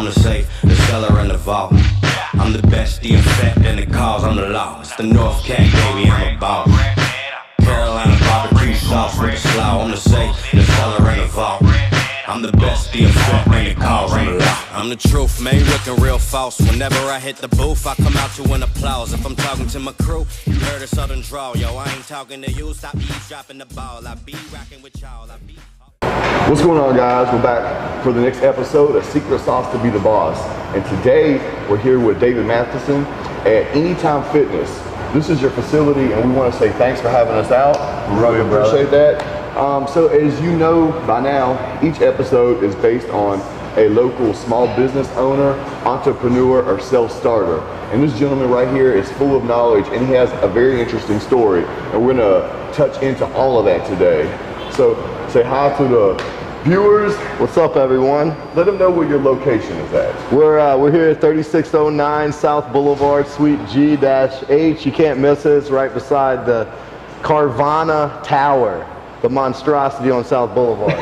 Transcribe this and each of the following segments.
the safe, the cellar, and the vault. I'm the best, the effect, and the cause, I'm the law. It's the North Cat, baby, I'm a boss. Carolina barbecue sauce with the slaw. I'm the safe, the cellar, and the vault. I'm the best, the effect, and the cause, I'm the law. I'm the truth, man, looking real false. Whenever I hit the booth, I come out to an applause. If I'm talking to my crew, you heard a southern drawl. Yo, I ain't talking to you, stop eavesdropping the ball. I be rocking with y'all, I be... What's going on, guys? We're back for the next episode of Secret Sauce to Be the Boss. And today, we're here with David Mathison at Anytime Fitness. This is your facility, and we want to say thanks for having us out. We really appreciate that. So as you know by now, each episode is based on a local small business owner, entrepreneur, or self-starter. And this gentleman right here is full of knowledge, and he has a very interesting story. And we're gonna touch into all of that today. So say hi to the viewers. What's up, everyone? Let them know where your location is at. We're here at 3609 South Boulevard, Suite G-H. You can't miss it. It's right beside the Carvana Tower, the monstrosity on South Boulevard.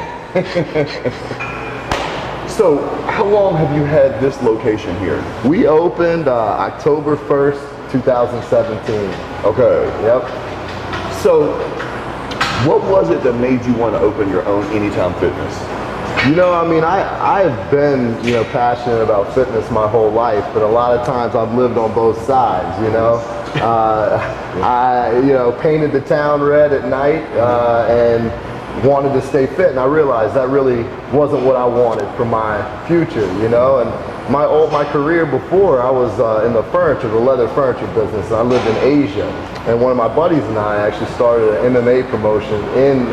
So, how long have you had this location here? We opened October 1st, 2017. Okay. Yep. So, what was it that made you want to open your own Anytime Fitness? You know, I mean, I've been, passionate about fitness my whole life, but a lot of times I've lived on both sides, I, painted the town red at night and wanted to stay fit, and I realized that really wasn't what I wanted for my future, and my career before, I was in the leather furniture business, and I lived in Asia, and one of my buddies and I actually started an MMA promotion in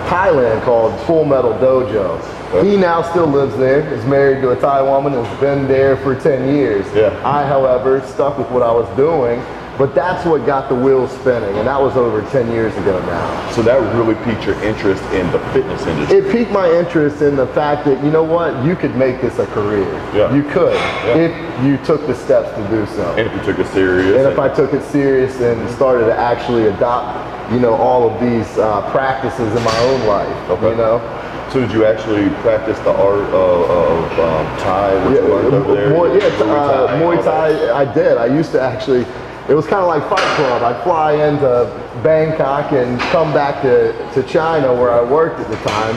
Thailand called Full Metal Dojo. He now still lives there, is married to a Thai woman, and has been there for 10 years. Yeah. I, however, stuck with what I was doing, but that's what got the wheels spinning, and that was over 10 years ago now. So that really piqued your interest in the fitness industry? It piqued my interest in the fact that, you know what, you could make this a career. Yeah. You could, if you took the steps to do so. And if you took it serious. And if I took it serious and started to actually adopt, all of these practices in my own life, Okay. So did you actually practice the art of Thai, which you learned over there? Muay Thai, I did. I used to actually, it was kind of like Fight Club. I'd fly into Bangkok and come back to China where I worked at the time,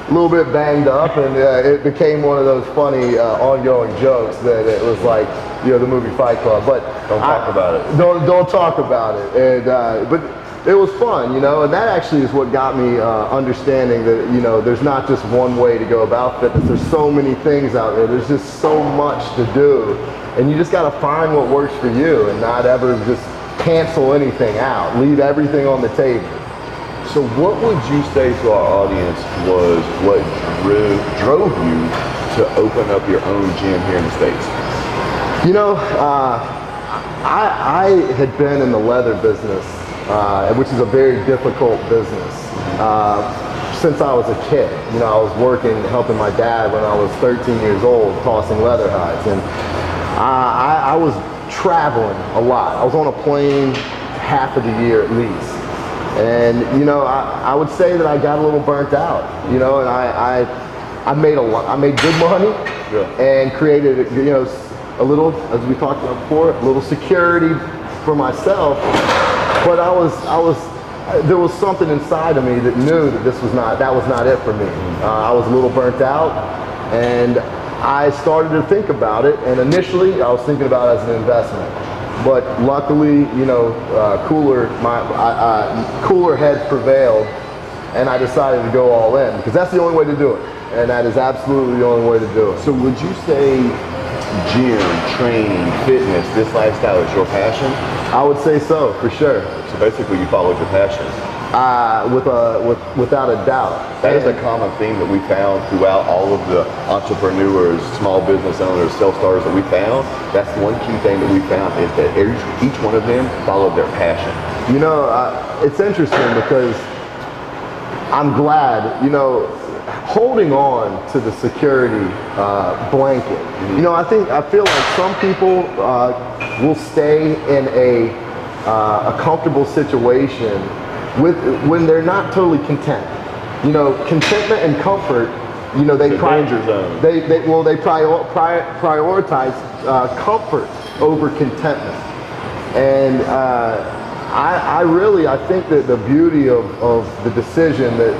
a little bit banged up, and it became one of those funny ongoing jokes that it was like, the movie Fight Club. But don't talk about it. Don't talk about it. And but it was fun, and that actually is what got me understanding that, there's not just one way to go about fitness. There's so many things out there. There's just so much to do. And you just got to find what works for you and not ever just cancel anything out. Leave everything on the table. So what would you say to our audience was what drove you to open up your own gym here in the States? I had been in the leather business, which is a very difficult business, since I was a kid. I was working, helping my dad when I was 13 years old, tossing leather hides. And I was traveling a lot. I was on a plane half of the year at least. And, I would say that I got a little burnt out, and I made good money. Yeah. And created, a little, as we talked about before, a little security for myself. But there was something inside of me that knew that that was not it for me. I was a little burnt out, and I started to think about it, and initially I was thinking about it as an investment. But luckily, cooler heads prevailed, and I decided to go all in, because that's the only way to do it. And that is absolutely the only way to do it. So would you say gym, training, fitness, this lifestyle is your passion? I would say so, for sure. So basically you followed your passion? Without a doubt. That is a common theme that we found throughout all of the entrepreneurs, small business owners, self-starters that we found. That's one key thing that we found is that each one of them followed their passion. It's interesting because I'm glad, holding on to the security blanket. Mm-hmm. I feel like some people will stay in a comfortable situation when they're not totally content. Contentment and comfort you know, they danger zone. They prioritize comfort over contentment. And I think that the beauty of the decision that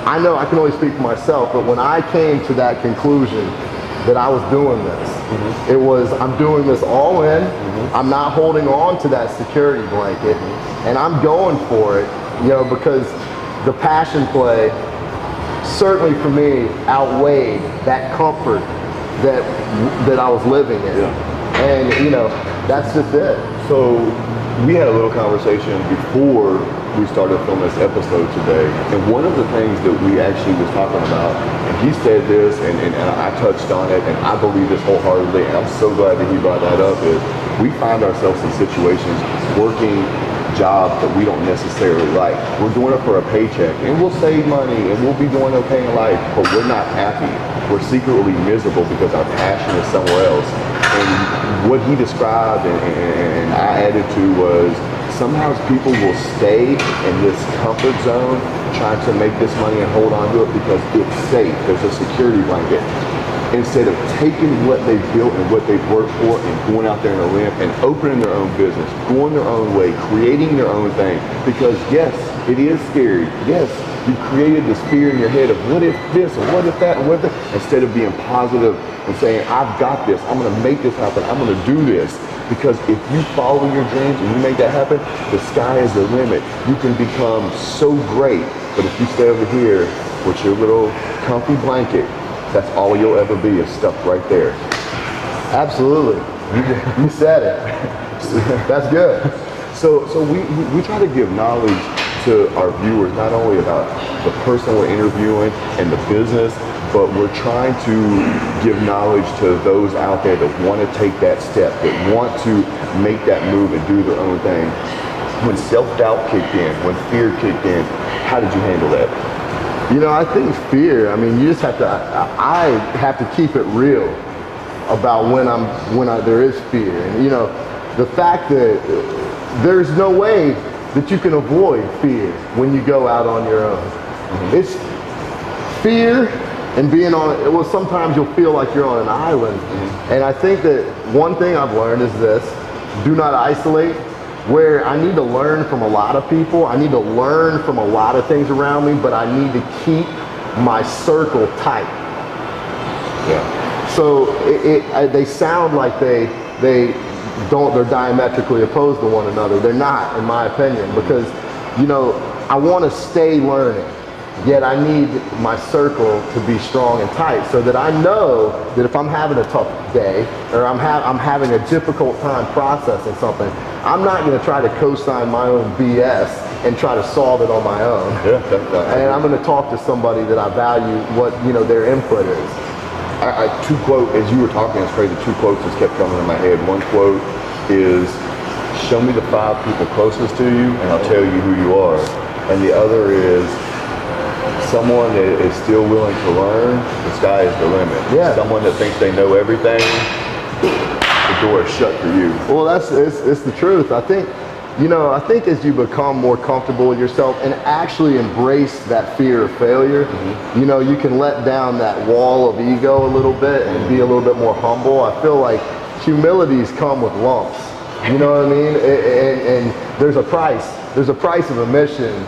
I know I can only speak for myself, but when I came to that conclusion that I was doing this, it was, I'm doing this all in, I'm not holding on to that security blanket, and I'm going for it, you know, because the passion play certainly for me outweighed that comfort that I was living in. And you know, that's just it. So we had a little conversation before we started filming this episode today, and one of the things that we actually was talking about, and he said this, and I touched on it, and I believe this wholeheartedly, and I'm so glad that he brought that up, is we find ourselves in situations working jobs that we don't necessarily like. We're doing it for a paycheck, and we'll save money, and we'll be doing okay in life, but we're not happy. We're secretly miserable because our passion is somewhere else. And what he described and I added to was, sometimes people will stay in this comfort zone trying to make this money and hold on to it because it's safe. There's a security blanket. Instead of taking what they've built and what they've worked for and going out there on a limb and opening their own business, going their own way, creating their own thing. Because yes, it is scary. Yes, you created this fear in your head of what if this or what if that and what if that, instead of being positive and saying, I've got this, I'm gonna make this happen, I'm gonna do this. Because if you follow your dreams and you make that happen, the sky is the limit. You can become so great, but if you stay over here with your little comfy blanket, that's all you'll ever be, is stuck right there. Absolutely. You said it. That's good. So we try to give knowledge to our viewers, not only about the person we're interviewing and the business, but we're trying to give knowledge to those out there that want to take that step, that want to make that move and do their own thing. When self-doubt kicked in, when fear kicked in, how did you handle that? You know, I think fear, I mean, you just have to, I have to keep it real about when there is fear. And you know, the fact that there's no way that you can avoid fear when you go out on your own. It's fear and being on, well, sometimes you'll feel like you're on an island. And I think that one thing I've learned is this: do not isolate. Where I need to learn from a lot of people, I need to learn from a lot of things around me, but I need to keep my circle tight. Yeah. So they sound like they're diametrically opposed to one another. They're not, in my opinion, because, you know, I want to stay learning, yet I need my circle to be strong and tight so that I know that if I'm having a tough day or I'm having a difficult time processing something, I'm not going to try to co-sign my own BS and try to solve it on my own. Yeah, and I'm going to talk to somebody that I value what, you know, their input is. Two quotes, as you were talking, it's crazy, two quotes just kept coming in my head. One quote is, show me the 5 people closest to you and I'll tell you who you are. And the other is, someone that is still willing to learn, the sky is the limit. Yeah. Someone that thinks they know everything, the door is shut for you. Well, it's the truth. I think, you know, as you become more comfortable with yourself and actually embrace that fear of failure, you know, you can let down that wall of ego a little bit and be a little bit more humble. I feel like humilities come with lumps. You know what I mean? And there's a price. There's a price of admission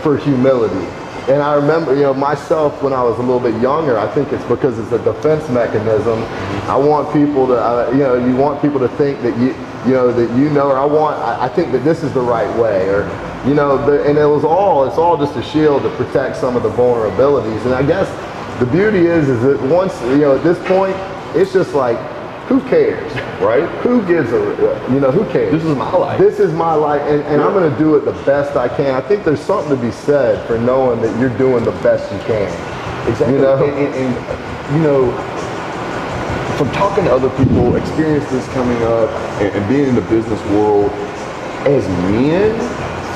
for humility. And I remember, you know, myself when I was a little bit younger, I think it's because it's a defense mechanism. I want people to, you know, you want people to think that or I think that this is the right way, or, you know, and it's all just a shield to protect some of the vulnerabilities. And I guess the beauty is that once, you know, at this point, it's just like, who cares, right? Who gives who cares? This is my life. This is my life, and I'm going to do it the best I can. I think there's something to be said for knowing that you're doing the best you can. Exactly. You know? And you know, from talking to other people, experiences coming up, and being in the business world, as men,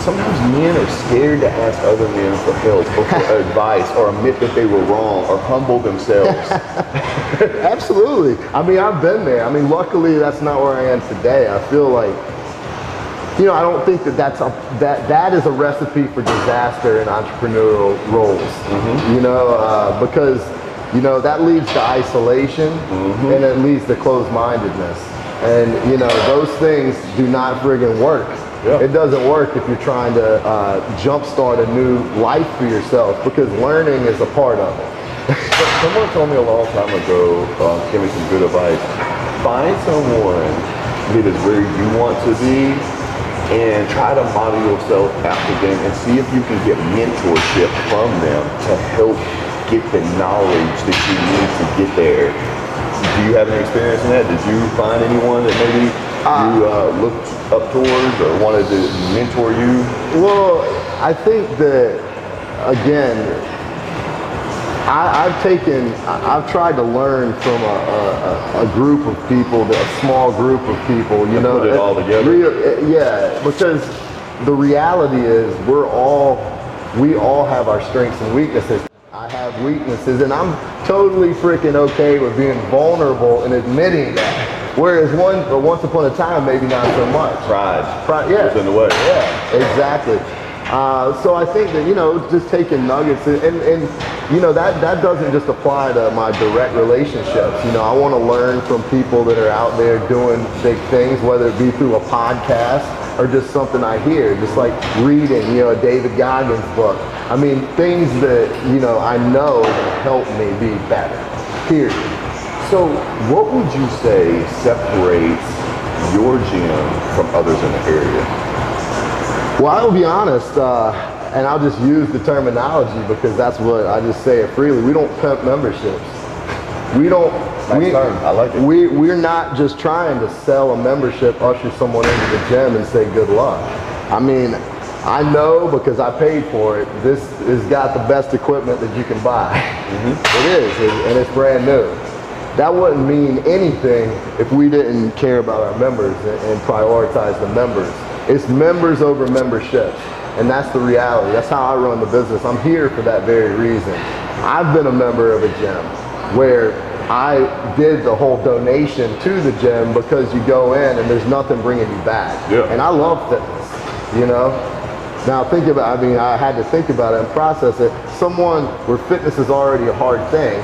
sometimes men are scared to ask other men for help or for advice or admit that they were wrong or humble themselves. Absolutely. I mean, I've been there. I mean, luckily that's not where I am today. I feel like I don't think that is a recipe for disaster in entrepreneurial roles. Because that leads to isolation and it leads to closed-mindedness. And those things do not friggin' work. Yeah. It doesn't work if you're trying to jumpstart a new life for yourself, because learning is a part of it. Someone told me a long time ago, give me some good advice. Find someone that is where you want to be and try to model yourself after them and see if you can get mentorship from them to help get the knowledge that you need to get there. Do you have any experience in that? Did you find anyone that maybe you looked up towards or wanted to mentor you? Well, I think that, again, I've tried to learn from a group of people, a small group of people, Put it all together. Because the reality is we all have our strengths and weaknesses. I have weaknesses, and I'm totally freaking okay with being vulnerable and admitting that. Whereas once upon a time, maybe not so much. Pride yeah, was in the way. Yeah, exactly. So I think that, just taking nuggets and that doesn't just apply to my direct relationships. I want to learn from people that are out there doing big things, whether it be through a podcast or just something I hear, just like reading, a David Goggins book. I mean, things that, I know that help me be better, period. So what would you say separates your gym from others in the area? Well, I'll be honest, and I'll just use the terminology because that's what I just say it freely. We don't pimp memberships. I like it. We're not just trying to sell a membership, usher someone into the gym and say good luck. I mean, I know because I paid for it, this has got the best equipment that you can buy. It is, and it's brand new. That wouldn't mean anything if we didn't care about our members and prioritize the members. It's members over memberships, and that's the reality. That's how I run the business. I'm here for that very reason. I've been a member of a gym where I did the whole donation to the gym because you go in and there's nothing bringing you back. Yeah. And I love fitness, Now I had to think about it and process it. Someone where fitness is already a hard thing,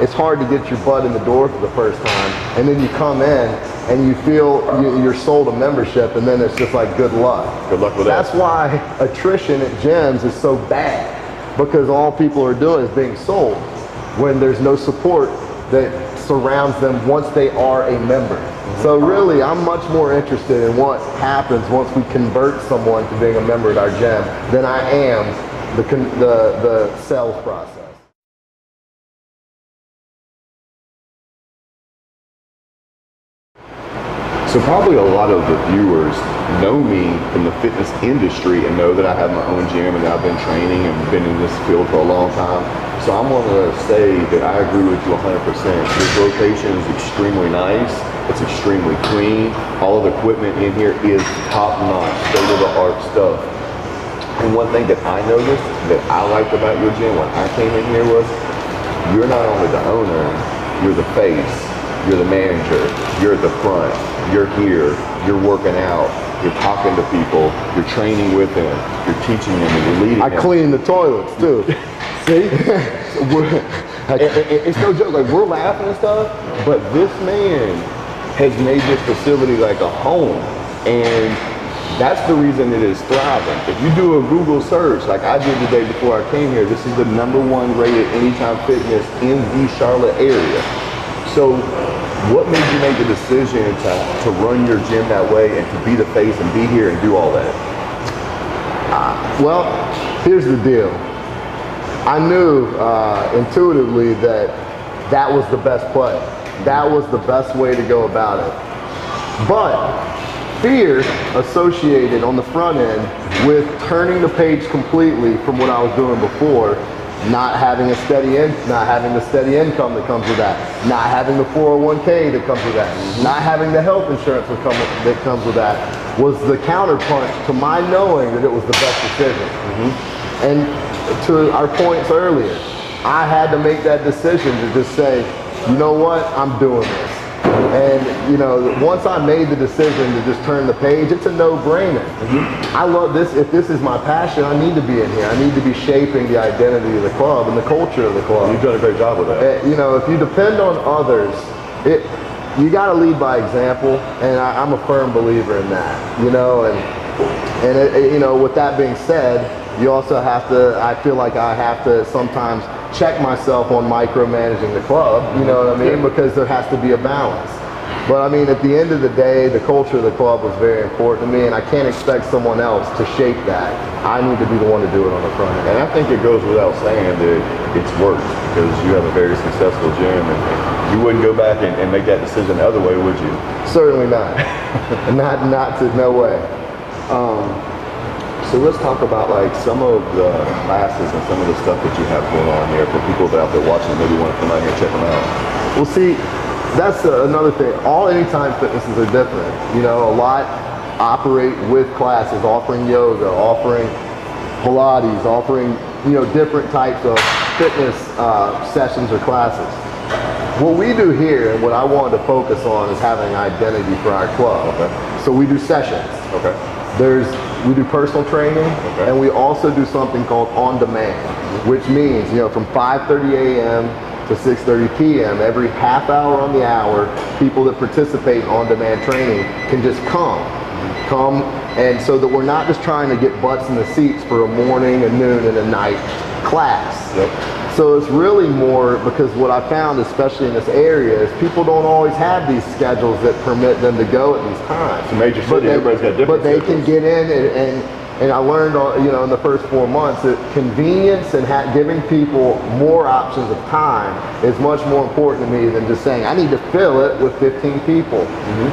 it's hard to get your butt in the door for the first time, and then you come in and you feel you're sold a membership, and then it's just like good luck. Good luck with that. That's why attrition at gyms is so bad, because all people are doing is being sold when there's no support that surrounds them once they are a member. So really, I'm much more interested in what happens once we convert someone to being a member at our gym than I am the sales process. So probably a lot of the viewers know me from the fitness industry and know that I have my own gym and that I've been training and been in this field for a long time. So I'm going to say that I agree with you 100%. This location is extremely nice. It's extremely clean. All of the equipment in here is top-notch, state-of-the-art stuff. And one thing that I noticed that I liked about your gym when I came in here was you're not only the owner, you're the face, you're the manager, you're at the front, you're here, you're working out, you're talking to people, you're training with them, you're teaching them, and you're leading them. I clean the toilets too. See? It's no joke, like we're laughing and stuff, but this man has made this facility like a home, and that's the reason it is thriving. If you do a Google search, like I did the day before I came here, this is the #1 rated Anytime Fitness in the Charlotte area. So what made you make the decision to run your gym that way and to be the face and be here and do all that? Well, here's the deal. I knew intuitively that was the best play. That was the best way to go about it. But fear associated on the front end with turning the page completely from what I was doing before, not having the steady income that comes with that, not having the 401k that comes with that, not having the health insurance that comes with that, was the counterpunch to my knowing that it was the best decision. And to our points earlier, I had to make that decision to just say, you know what, I'm doing this. And you know, once I made the decision to just turn the page, it's a no-brainer. I love this. If this is my passion, I need to be in here. I need to be shaping the identity of the club and the culture of the club. You've done a great job with that. You know, if you depend on others, you got to lead by example, and I'm a firm believer in that. You know, and you know, with that being said, you also have to. I feel like I have to sometimes check myself on micromanaging the club. You know what I mean? Because there has to be a balance. But I mean, at the end of the day, the culture of the club was very important to me, and I can't expect someone else to shape that. I need to be the one to do it on the front end. And I think it goes without saying that it's worked, because you have a very successful gym, and you wouldn't go back and make that decision the other way, would you? Certainly not. No way. So let's talk about like some of the classes and some of the stuff that you have going on here for people that are out there watching maybe want to come out here and check them out. Well, see, that's another thing. All Anytime Fitnesses are different. You know, a lot operate with classes, offering yoga, offering Pilates, offering, you know, different types of fitness sessions or classes. What we do here, and what I wanted to focus on, is having an identity for our club. Okay. So we do sessions. Okay. We do personal training, and we also do something called on demand, which means, you know, from 5:30 a.m. to 6:30 p.m. every half hour on the hour, people that participate in on-demand training can just come, and so that we're not just trying to get butts in the seats for a morning, a noon, and a night class. Yep. So it's really more, because what I found, especially in this area, is people don't always have these schedules that permit them to go at these times. It's a major city, everybody's got different But they schedules. can get in, and I learned, you know, in the first 4 months that convenience and giving people more options of time is much more important to me than just saying, I need to fill it with 15 people.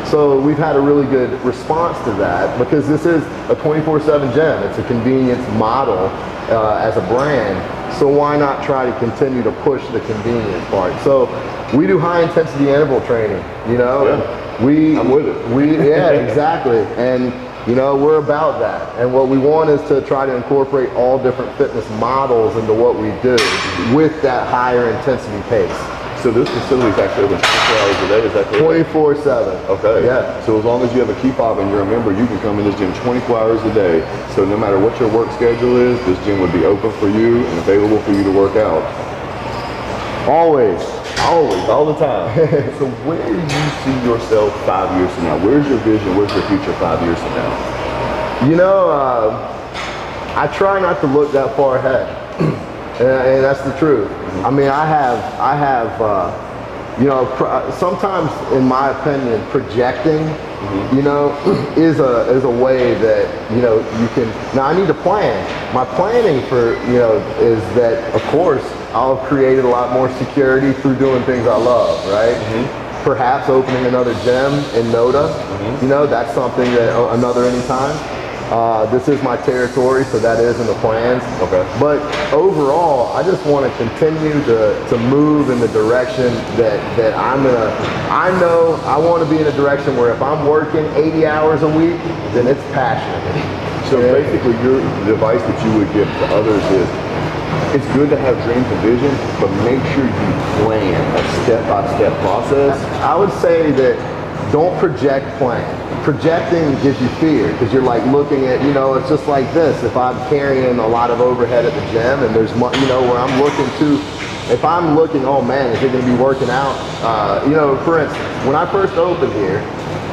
So we've had a really good response to that, because this is a 24/7 gym. It's a convenience model as a brand. So why not try to continue to push the convenience part? So we do high intensity interval training, you know. Yeah. I'm with it. Yeah, exactly. And you know, we're about that. And what we want is to try to incorporate all different fitness models into what we do with that higher intensity pace. So this facility is actually open 24 hours a day, is that correct? 24/7. Okay. Yeah. So as long as you have a key fob and you're a member, you can come in this gym 24 hours a day. So no matter what your work schedule is, this gym would be open for you and available for you to work out. Always. Always, all the time. So where do you see yourself 5 years from now? Where's your vision? Where's your future 5 years from now? You know, I try not to look that far ahead. And that's the truth. I mean, I have, you know, sometimes, in my opinion, projecting, you know, is a way that, you know, you can. Now I need to plan. My planning for, you know, is that, of course, I'll have created a lot more security through doing things I love, right? Perhaps opening another gym in NODA. You know, that's something that another Anytime. This is my territory, so that is in the plans. Okay. But overall, I just want to continue to move in the direction that I know I want to be in a direction where if I'm working 80 hours a week, then it's passionate. So basically, the advice that you would give to others is, it's good to have dreams and visions, but make sure you plan a step-by-step process. I would say that don't project plan. Projecting gives you fear, because you're like looking at, you know, it's just like this. If I'm carrying a lot of overhead at the gym and there's, you know, where I'm looking to, if I'm looking, oh man, is it going to be working out? You know, for instance, when I first opened here,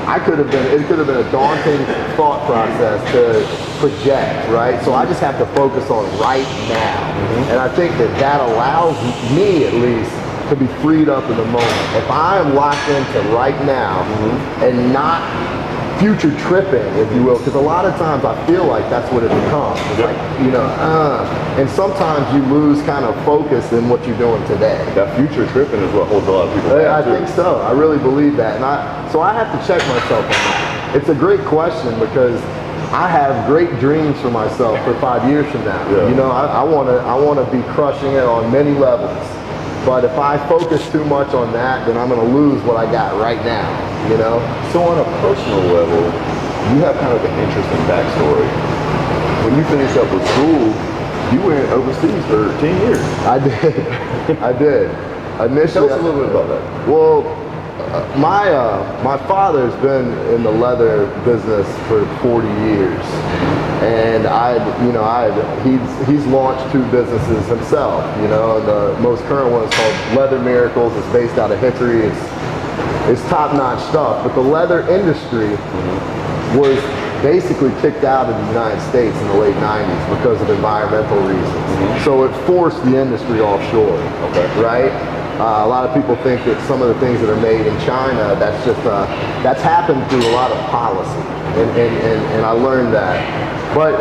it could have been a daunting thought process to project, right? So I just have to focus on right now. And I think that allows me, at least, to be freed up in the moment. If I am locked into right now and not future tripping, if you will, because a lot of times I feel like that's what it becomes. It's like, you know, and sometimes you lose kind of focus in what you're doing today. That future tripping is what holds a lot of people back. I think so. I really believe that. And so I have to check myself on that. It's a great question, because I have great dreams for myself for 5 years from now. Yeah. You know, I want to be crushing it on many levels. But if I focus too much on that, then I'm going to lose what I got right now, you know? So on a personal level, you have kind of an interesting backstory. When you finished up with school, you went overseas for 10 years. I did. Initially, Tell us a little bit about that. Well, My father's been in the leather business for 40 years, and he's launched 2 businesses himself. You know, the most current one is called Leather Miracles. It's based out of Hickory. It's top-notch stuff, but the leather industry was basically kicked out of the United States in the late 90s because of environmental reasons. So it forced the industry offshore, right? A lot of people think that some of the things that are made in China, that's happened through a lot of policy, and I learned that. But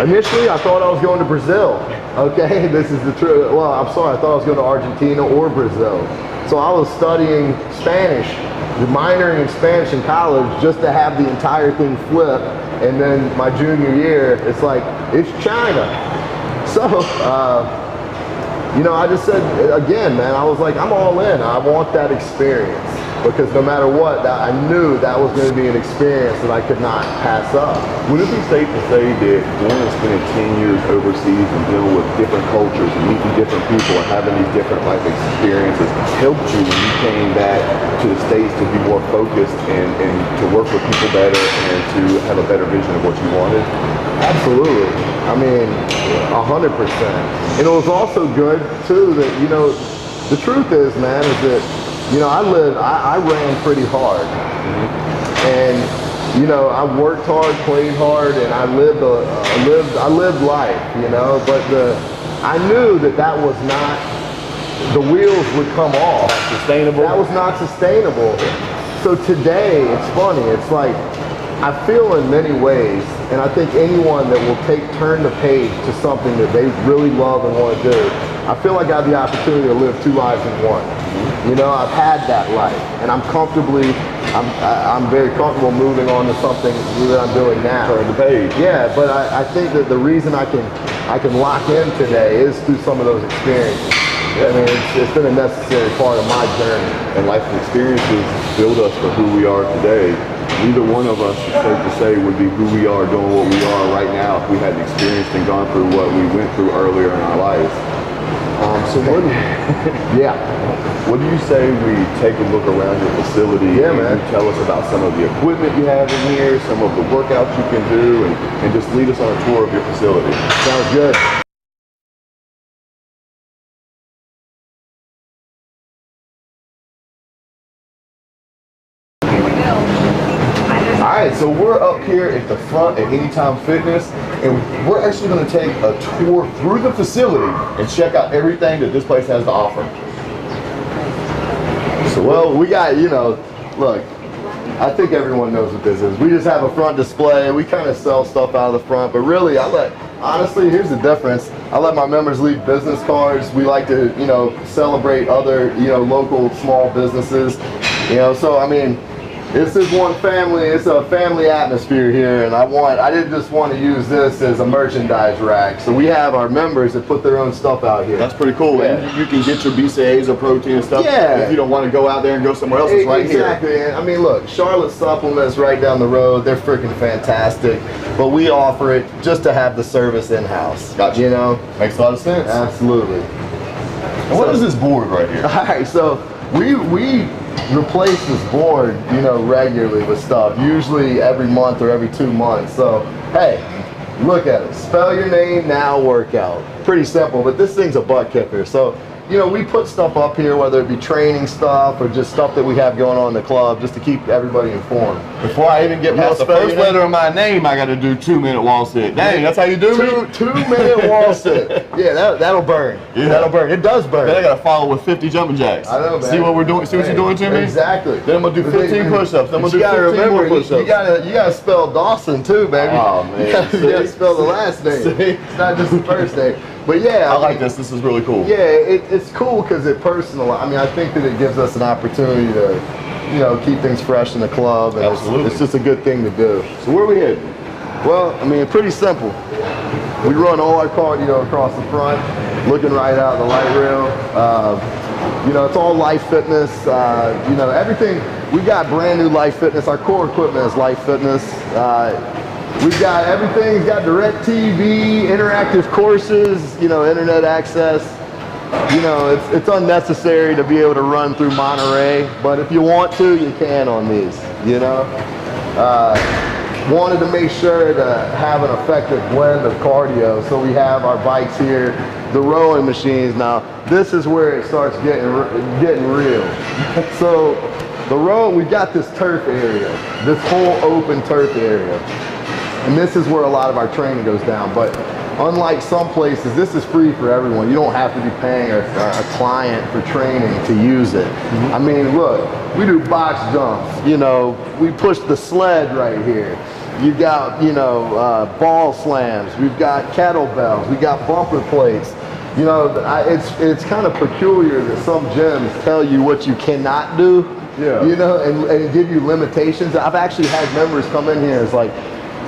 initially, I thought I was going to Brazil. Okay, this is the truth. Well, I'm sorry, I thought I was going to Argentina or Brazil. So I was studying Spanish, minoring in Spanish in college, just to have the entire thing flip. And then my junior year, it's like, it's China. So, you know, I just said, again, man, I was like, I'm all in. I want that experience. Because no matter what, I knew that was going to be an experience that I could not pass up. Would it be safe to say that one is spending 10 years overseas and dealing with different cultures and meeting different people and having these different life experiences helped you when you came back to the States to be more focused and to work with people better and to have a better vision of what you wanted? Absolutely. I mean, 100%. And it was also good, too, that, you know, the truth is, man, is that, you know, I ran pretty hard, and you know, I worked hard, played hard, and I lived life, you know. But I knew that was not, the wheels would come off. Sustainable. That was not sustainable. So today, it's funny. It's like I feel in many ways, and I think anyone that will turn the page to something that they really love and want to do, I feel like I have the opportunity to live 2 lives in one. You know, I've had that life, and I'm very comfortable moving on to something that I'm doing now. Turn the page. Yeah, but I think that the reason I can lock in today is through some of those experiences. I mean, it's been a necessary part of my journey. And life experiences build us for who we are today. Neither one of us, it's safe to say, would be who we are doing what we are right now if we hadn't experienced and gone through what we went through earlier in our lives. So what do you say we take a look around your facility and man. you tell us about some of the equipment you have in here, some of the workouts you can do, and just lead us on a tour of your facility? Sounds good. Alright, so we're up here at the front at Anytime Fitness, and we're actually going to take a tour through the facility and check out everything that this place has to offer. So, well, we got, you know, look, I think everyone knows what this is. We just have a front display. We kind of sell stuff out of the front, but really, honestly, here's the difference. I let my members leave business cards. We like to, you know, celebrate other, you know, local small businesses, you know, so, I mean, this is one family, it's a family atmosphere here, and I didn't just want to use this as a merchandise rack. So we have our members that put their own stuff out here. That's pretty cool. Yeah. And you can get your BCAAs or protein and stuff. Yeah. If you don't want to go out there and go somewhere else, it's right here. Exactly. And I mean, look, Charlotte Supplements right down the road, they're freaking fantastic. But we offer it just to have the service in-house. Gotcha. You know? Makes a lot of sense. Absolutely. And what is this board right here? All right, so we replace this board, you know, regularly with stuff, usually every month or every 2 months. So, hey, look at it. Spell your name now workout. Pretty simple, but this thing's a butt kicker. So, you know, we put stuff up here, whether it be training stuff or just stuff that we have going on in the club, just to keep everybody informed. Before I even get past the first letter of my name, I got to do 2-minute wall sit. Dang, that's how you do me? 2-minute wall sit. Yeah, that'll burn. Yeah. That'll burn. It does burn. Then I got to follow with 50 jumping jacks. I know, man. See what we're doing? See what you're doing to me? Exactly. Then I'm gonna do 15 push-ups. I'm gonna do 15 more push-ups. You gotta spell Dawson too, baby. Oh man. You gotta spell the last name. See? It's not just the first name. But yeah, I like this. This is really cool. Yeah, it's cool because it personalizes. I mean, I think that it gives us an opportunity to, you know, keep things fresh in the club. And Absolutely. It's just a good thing to do. So where are we heading? Well, I mean, pretty simple. We run all our cardio across the front, looking right out the light rail. You know, it's all Life Fitness. You know, everything. We've got brand new Life Fitness. Our core equipment is Life Fitness. We've got everything. We've got direct TV, interactive courses, you know, internet access. you know, it's unnecessary to be able to run through Monterey, but if you want to, you can on these, you know. Wanted to make sure to have an effective blend of cardio, so we have our bikes here, the rowing machines. Now, this is where it starts getting real. So, the row, we've got this turf area, this whole open turf area, and this is where a lot of our training goes down. But unlike some places, this is free for everyone. You don't have to be paying a client for training to use it. I mean, look, we do box jumps, you know, we push the sled right here. You got, you know, ball slams, we've got kettlebells, we got bumper plates. You know, it's kind of peculiar that some gyms tell you what you cannot do, you know, and give you limitations. I've actually had members come in here, it's like,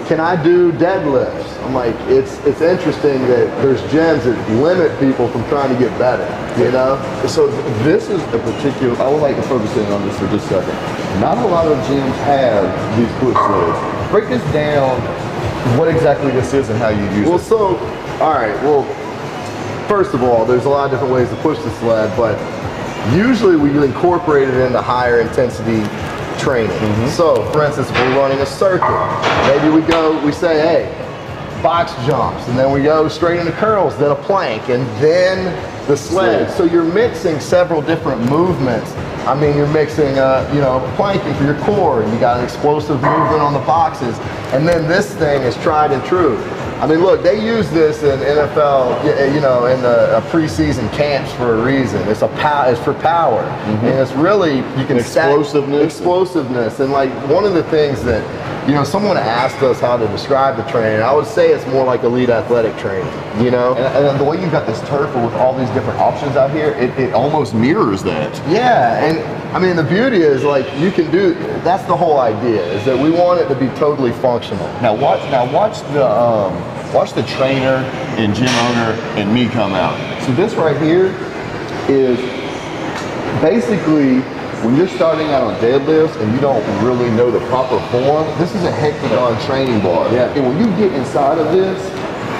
can I do deadlifts? I'm like, it's interesting that there's gyms that limit people from trying to get better, you know? So this is a particular, I would like to focus in on this for just a second. Not a lot of gyms have these push sleds. Break this down, what exactly this is and how you use it. Well, so, all right, well, first of all, there's a lot of different ways to push the sled, but usually we incorporate it into higher intensity training. So, for instance, if we're running a circuit, maybe we say, hey, box jumps, and then we go straight into curls, then a plank, and then the sled. So you're mixing several different movements. I mean, you're mixing, you know, planking for your core, and you got an explosive movement on the boxes, and then this thing is tried and true. I mean, look, they use this in NFL, you know, in the preseason camps for a reason. It's for power, and it's really, you can explosiveness, and like one of the things that, you know, someone asked us how to describe the training. I would say it's more like elite athletic training, you know? And the way you've got this turf with all these different options out here, it almost mirrors that. Yeah, and I mean, the beauty is like you can do, that's the whole idea, is that we want it to be totally functional. Now watch the trainer and gym owner and me come out. So this right here is basically, when you're starting out on deadlifts and you don't really know the proper form, this is a hectagon training bar. Yeah. And when you get inside of this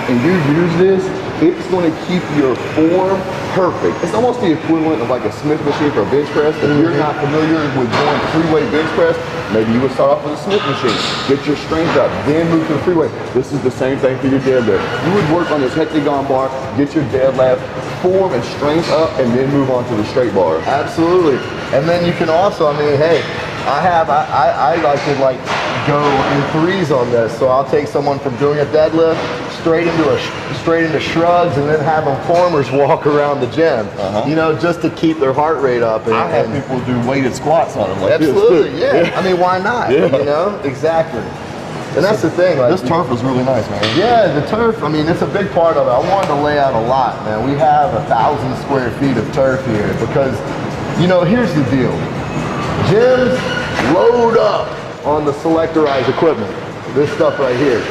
and you use this, it's going to keep your form perfect. It's almost the equivalent of like a Smith machine for a bench press. If you're not familiar with doing free-weight bench press, maybe you would start off with a Smith machine, get your strength up, then move to the free weight. This is the same thing for your deadlift. You would work on this hectagon bar, get your deadlift form and strength up, and then move on to the straight bar. Absolutely. And then you can also, I mean, hey, I like to like go in threes on this. So I'll take someone from doing a deadlift straight into shrugs, and then have them farmers walk around the gym. You know, just to keep their heart rate up. And, I have people do weighted squats on them. Like absolutely, this. yeah. I mean, why not? Yeah. You know, exactly. And that's the thing. Like, this turf was really nice, man. Yeah, the turf, I mean, it's a big part of it. I wanted to lay out a lot, man. We have 1,000 square feet of turf here because, you know, here's the deal. Gyms load up on the selectorized equipment. This stuff right here.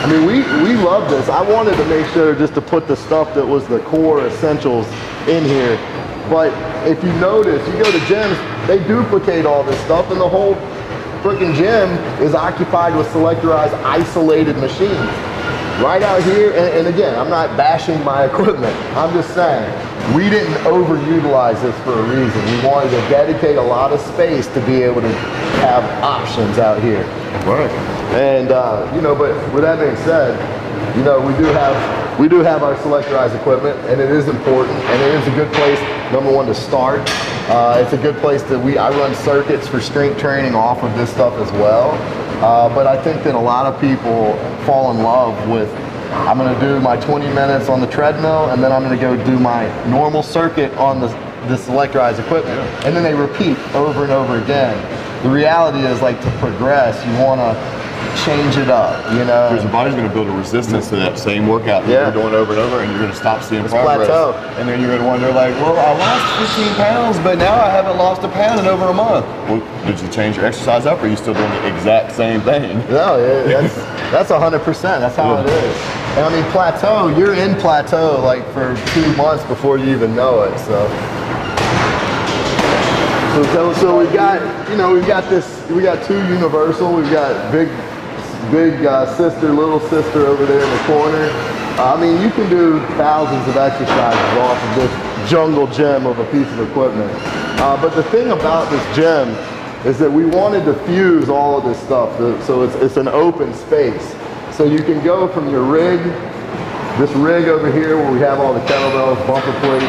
I mean, we love this. I wanted to make sure just to put the stuff that was the core essentials in here. But if you notice, you go to gyms, they duplicate all this stuff, and the whole freaking gym is occupied with selectorized, isolated machines. Right out here, and again, I'm not bashing my equipment. I'm just saying, we didn't overutilize this for a reason. We wanted to dedicate a lot of space to be able to have options out here. Right. And you know, but with that being said, you know, we do have our selectorized equipment, and it is important, and it is a good place, number one, to start. It's a good place that I run circuits for strength training off of this stuff as well. But I think that a lot of people fall in love with, I'm gonna do my 20 minutes on the treadmill, and then I'm gonna go do my normal circuit on the selectorized equipment. And then they repeat over and over again. The reality is, like, to progress, you wanna change it up, you know? Because your body's going to build a resistance to that same workout that you're doing over and over, and you're going to stop seeing progress. Plateau. And then you're going to wonder, like, well, I lost 15 pounds, but now I haven't lost a pound in over a month. Well, did you change your exercise up, or are you still doing the exact same thing? No, that's 100%. That's how it is. And I mean, plateau, you're in plateau like for 2 months before you even know it. So we got, you know, we got two universal. We've got big sister, little sister over there in the corner. I mean, you can do thousands of exercises off of jungle gym of a piece of equipment. But the thing about this gym is that we wanted to fuse all of this stuff, so it's an open space. So you can go from your rig, this rig over here where we have all the kettlebells, bumper plates,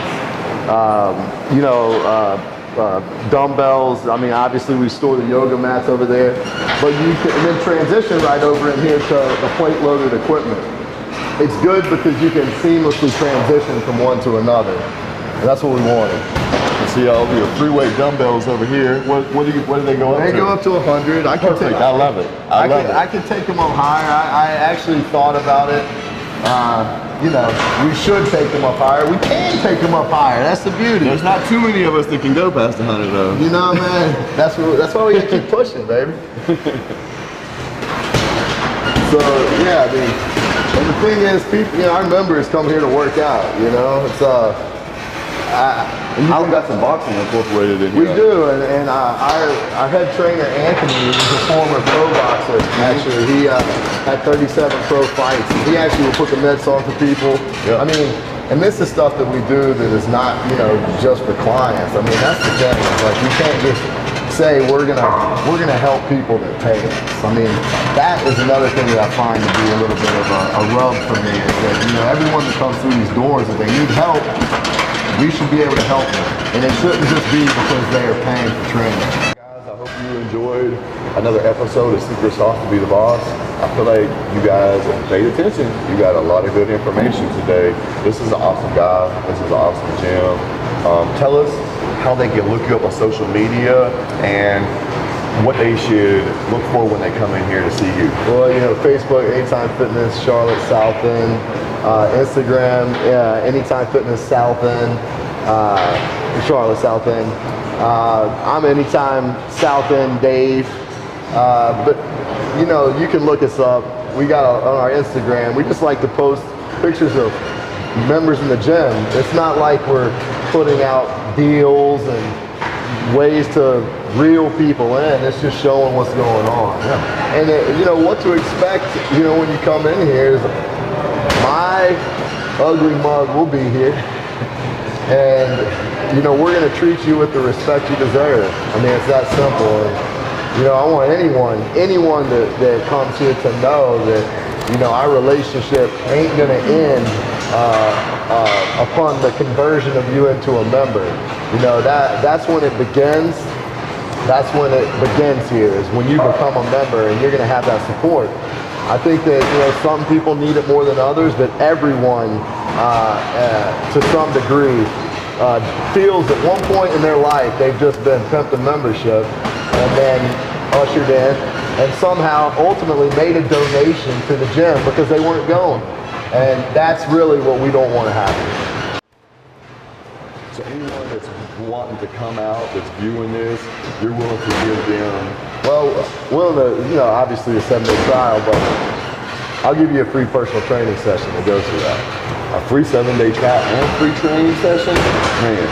dumbbells. I mean, obviously we store the yoga mats over there, but you can and then transition right over in here to the plate loaded equipment. It's good because you can seamlessly transition from one to another. And that's what we wanted. See all your free weight dumbbells over here. What do they go up to? They go up to 100. I can Perfect. I love it. I love it. I can take them up higher. I actually thought about it. You know, we should take them up higher. We can take them up higher. That's the beauty. There's not too many of us that can go past 100 though. You know, man. That's why we gotta keep pushing, baby. So yeah, I mean, and the thing is, people, you know, our members come here to work out. You know, it's and you got some boxing incorporated in here. We do, and our head trainer Anthony is a former pro boxer. Actually, he had 37 pro fights. He actually will put the mitts on for people. Yep. I mean, and this is stuff that we do that is not, you know, just for clients. I mean, that's the thing. Like, we can't just say we're gonna help people that pay us. I mean, that is another thing that I find to be a little bit of a rub for me is that, you know, everyone that comes through these doors, if they need help, we should be able to help them. And it shouldn't just be because they are paying for training. Guys, I hope you enjoyed another episode of Secret Sauce to be the Boss. I feel like you guys paid attention. You got a lot of good information today. This is an awesome guy. This is an awesome gym. Tell us how they can look you up on social media and what they should look for when they come in here to see you. Well, you know, Facebook, Anytime Fitness, Charlotte South End. Instagram, Anytime Fitness South End, Charlotte South End. I'm Anytime South End Dave. But you know, you can look us up. We got on our Instagram. We just like to post pictures of members in the gym. It's not like we're putting out deals and ways to reel people in. It's just showing what's going on. Yeah. And you know what to expect. You know, when you come in here is my ugly mug will be here, and you know, we're going to treat you with the respect you deserve. I mean, it's that simple. And, you know, I want anyone that comes here to know that, you know, our relationship ain't going to end upon the conversion of you into a member. You know, that's when it begins. That's when it begins here, is when you become a member and you're going to have that support. I think that, you know, some people need it more than others, but everyone, to some degree, feels at one point in their life they've just been pimped a membership and then ushered in and somehow ultimately made a donation to the gym because they weren't going. And that's really what we don't want to happen. So anyone that's wanting to come out, that's viewing this, you're willing to give them, well, you know, obviously a 7-day trial, but I'll give you a free personal training session that goes through that. a free 7-day trial and free training session, man.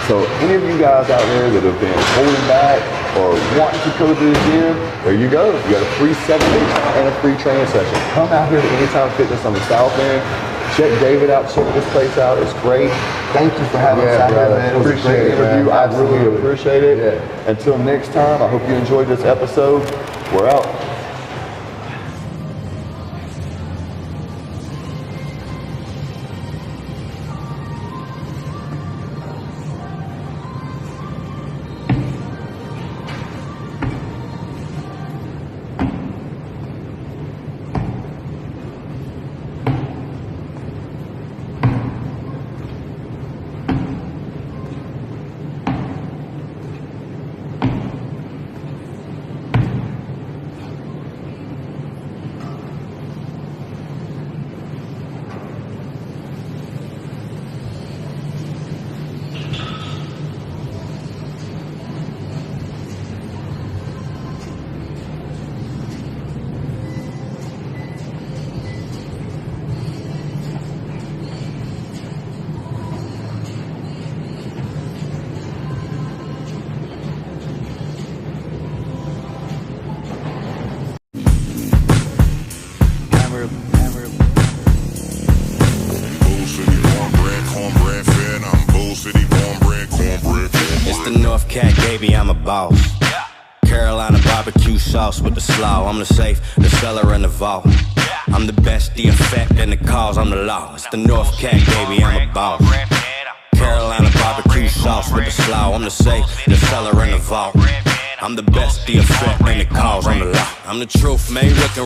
So any of you guys out there that have been holding back or wanting to go to the gym, there you go. You got a free 7-day trial and a free training session. Come out here to Anytime Fitness on the South End. Check David out, check this place out. It's great. Thank you for having us out here, man. It was a great interview. I really appreciate it. Yeah. Until next time, I hope you enjoyed this episode. We're out. baby, I'm a boss. Carolina barbecue sauce with the slaw. I'm the safe, the cellar, and the vault. I'm the best, the effect, and the cause. I'm the law. It's the North Cat, baby, I'm a boss. Carolina barbecue sauce with the slaw. I'm the safe, the cellar, and the vault. I'm the best, the effect, and the cause. I'm the law. I'm the truth, man. Looking